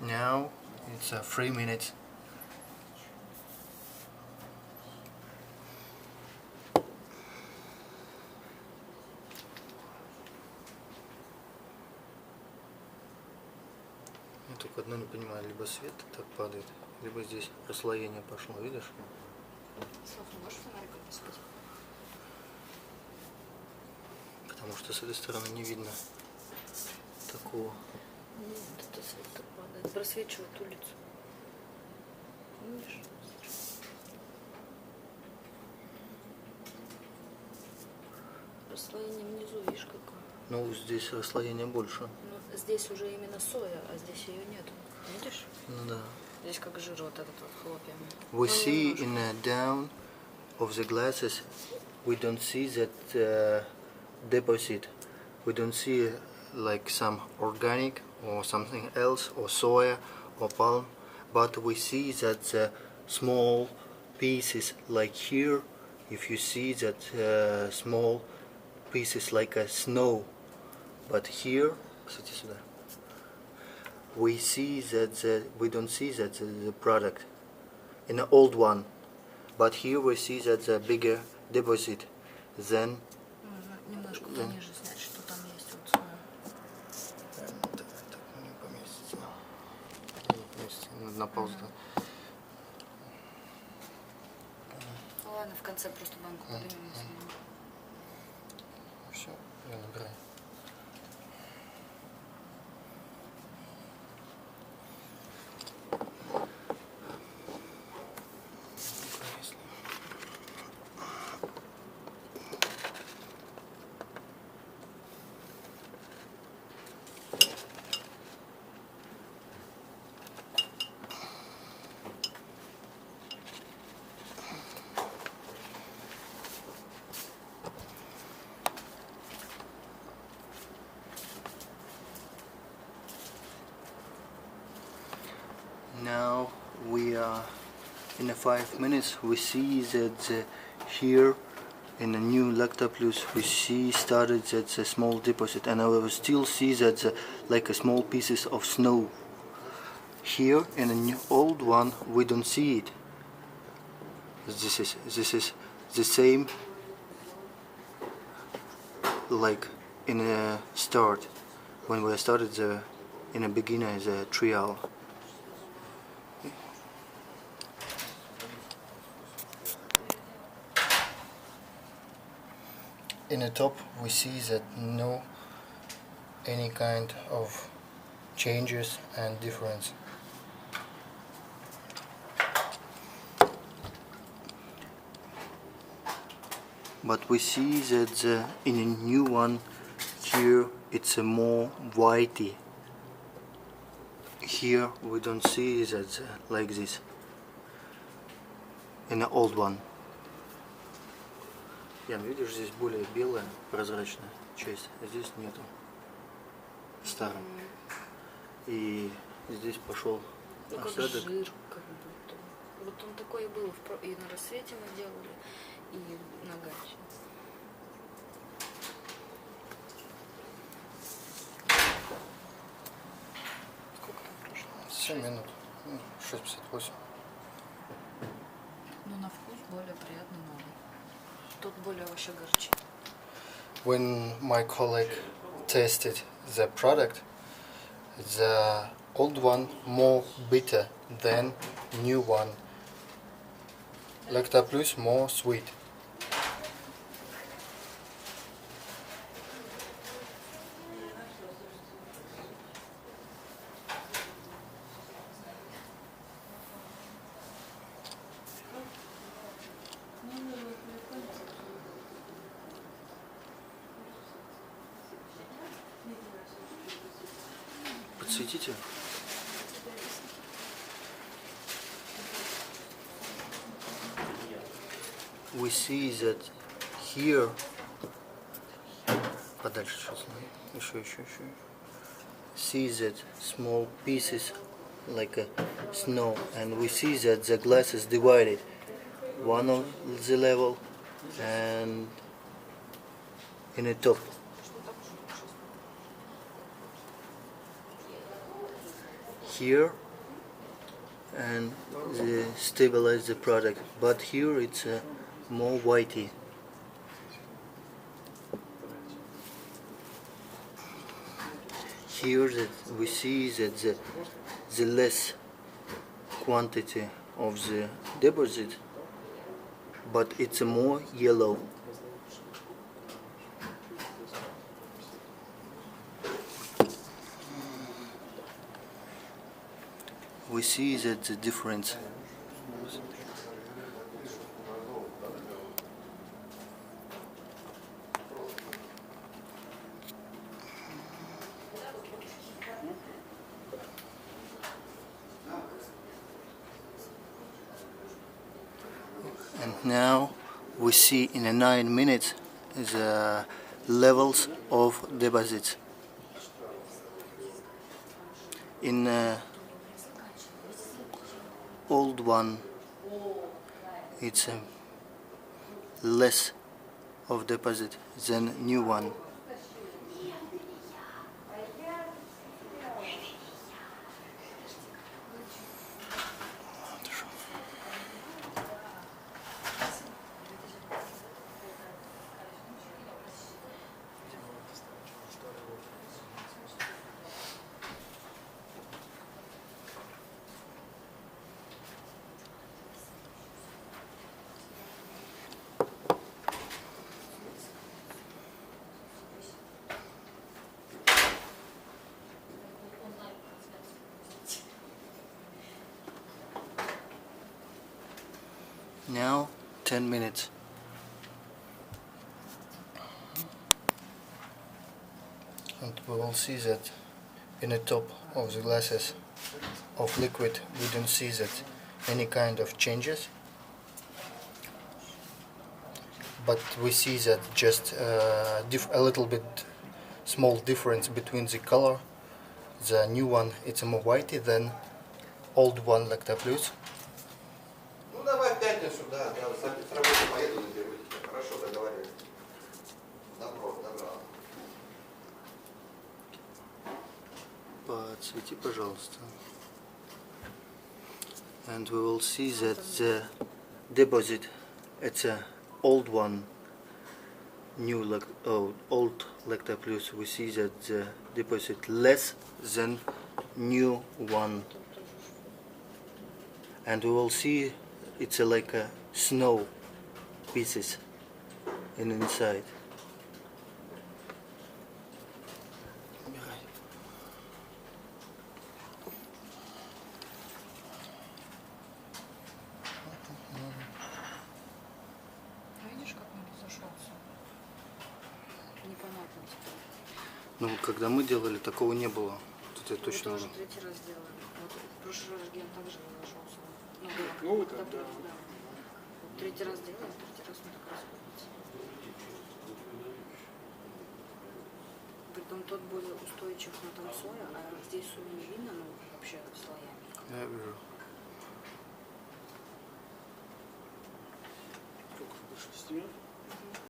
Now it's 3 minutes. Я только одно не понимаю, либо свет так падает, либо здесь расслоение пошло, видишь? Слушай, можешь фонариком посветить? Потому что с этой стороны не видно такого. Нет, это свет так падает. Просвечивает улицу. Видишь? Расслоение внизу, видишь, какое? Ну, здесь расслоение больше. Ну, здесь уже именно соя, а здесь ее нет. Видишь? Ну да. Здесь как жир вот этот вот хлопьями. We see in the down of the glasses, we don't see that deposit. We don't see like some organic or something else, or soya or palm, but we see that the small pieces like here, if you see that small pieces like a snow, but here, кстати, сюда, we see that we don't see that the product in the old one, but here we see that the bigger deposit than. Немножко пониже снять, что там есть вот снова. Так не поместится. Не поместится. На паузу. Ладно, в конце просто банку поднимем и снимем. Все, я набираю. Now we are in the 5 minutes. We see that here in the new Lacta Plus we see started that the small deposit, and I will still see that like a small pieces of snow. Here in the new old one we don't see it. This is the same like in the start when we started in the beginning the trial. In the top we see that no any kind of changes and difference. But we see that in a new one here it's a more whitey. Here we don't see that like this in the old one. Ян, видишь, здесь более белая, прозрачная часть, а здесь нету. В старом. И здесь пошел ну, как осадок. жир, как будто. Вот он такой и был, и на рассвете мы делали, и на гаче. Сколько там прошло? 7 минут. 6:58. Ну, на вкус более приятный новый. Тут более вообще горчит. When my colleague tasted the product, the old one more bitter than new one. Lacta Plus more sweet. Подсветите. We see that here. Подальше сейчас. Еще. See that small pieces like a snow, and we see that the glass is divided. One of the level and in the top. here and stabilize the product, but here it's more whitey. Here that we see that the less quantity of the deposit, but it's more yellow. We see that the difference. And now we see in 9 minutes the levels of deposits. In old one it's less of deposit than new one. Now 10 minutes. And we will see that in the top of the glasses of liquid we don't see that any kind of changes, but we see that just a little bit small difference between the color. The new one it's more whitey than old one Lacta Plus. Давай в пятницу, да, с работы поеду, заберу тебя. Хорошо, договорились. Добро, добро. Подсвети, пожалуйста. And we will see that the deposit, it's a old one, old Lacta Plus. We see that the deposit less than new one, and we will see it's like a snow pieces inside. Видишь, как он разошелся? Непонятно теперь. Ну, когда мы делали, такого не было. Тут я точно... Мы тоже третий раз делали. Вот в прошлый раз Ген также разошелся. Ну, когда да. да. Вот третий раз делаем, третий раз он так расходится. Притом тот более устойчив на там соя, а здесь соя не видно, ну вообще слоями. Я вижу. Сколько? До 6 минут?